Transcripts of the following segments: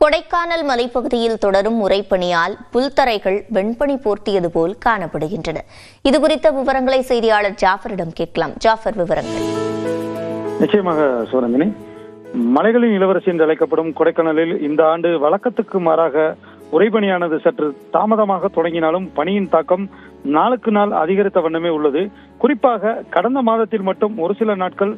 கொடைக்கானல் மலைப்பகுதியில் தொடரும் உறைபனியால் புல்தரைகள் வெண்பனி போர்த்தியது போல் காணப்படுகின்றன. இதுகுறித்த விவரங்களை செய்தியாளர் ஜாஃபரிடம் கேட்கலாம். ஜாஃபர், விவரங்கள். நிச்சயமாக சோரந்தினி, மலைகளின் இளவரசி என்று அழைக்கப்படும் கொடைக்கானலில் இந்த ஆண்டு வழக்கத்துக்கு மாறாக உறைபனியானது சற்று தாமதமாக தொடங்கினாலும் பனியின் தாக்கம் நாளுக்கு நாள் அதிகரித்த வண்ணமே உள்ளது. குறிப்பாக கடந்த மாதத்தில் மட்டும் ஒரு சில நாட்கள்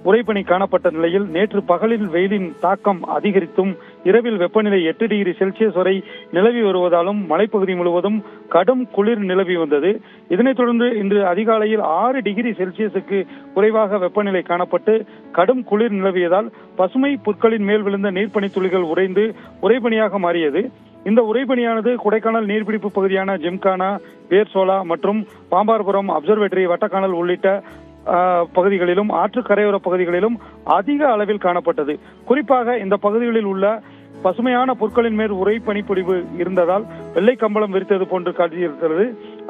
உறைபனி காணப்பட்ட நிலையில் நேற்று பகலில் வெயிலின் தாக்கம் அதிகரித்தும் இரவில் வெப்பநிலை 8 டிகிரி செல்சியஸ் வரை நிலவி வருவதாலும் மலைப்பகுதி முழுவதும் கடும் குளிர் நிலவி வந்தது. இதனைத் தொடர்ந்து இன்று அதிகாலையில் 6 டிகிரி செல்சியஸுக்கு குறைவாக வெப்பநிலை காணப்பட்டு கடும் குளிர் நிலவியதால் பசுமை புற்களின் மேல் விழுந்த நீர்ப்பனி துளிகள் உறைந்து உறைபனியாக மாறியது. இந்த உறைபனியானது கொடைக்கானல் நீர்பிடிப்பு பகுதியான ஜிம்கானா, பேர்சோலா மற்றும் பாம்பார்புரம் அப்சர்வேட்டரி, வட்டக்கானல் உள்ளிட்ட பகுதிகளிலும் ஆற்று கரையோர பகுதிகளிலும் அதிக அளவில் காணப்பட்டது. குறிப்பாக இந்த பகுதிகளில் உள்ள பசுமையான புற்களின் மேல் உறை பனிப்பொழிவு இருந்ததால் வெள்ளை கம்பளம் விரித்தது போன்று காட்சியிருக்கிறது.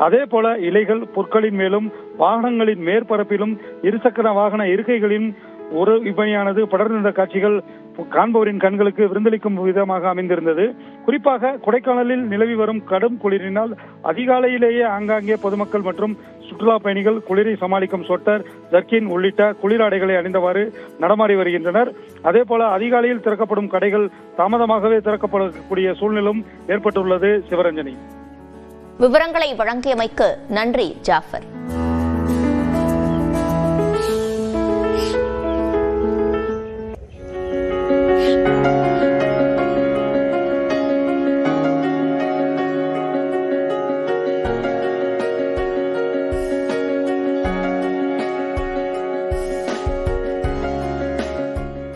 அதே போல இலைகள் புற்களின் மேலும் வாகனங்களின் மேற்பரப்பிலும் இருசக்கர வாகன இருக்கைகளின் உறைபனியானது படர்ந்த காட்சிகள் காண்பவரின் கண்களுக்கு விருந்தளிக்கும் விதமாக அமைந்திருந்தது. குறிப்பாக கொடைக்கானலில் நிலவி வரும் கடும் குளிரினால் அதிகாலையிலேயே ஆங்காங்கே பொதுமக்கள் மற்றும் சுற்றுலா பயணிகள் குளிரை சமாளிக்கும் சொட்டர், ஜர்கின் உள்ளிட்ட குளிராடைகளை அணிந்தவாறு நடமாடி வருகின்றனர். அதே போல அதிகாலையில் திறக்கப்படும் கடைகள் தாமதமாகவே திறக்கப்படக்கூடிய சூழ்நிலும் ஏற்பட்டுள்ளது. சிவரஞ்சனி, விவரங்களை வழங்கியமைக்கு நன்றி ஜாஃபர்.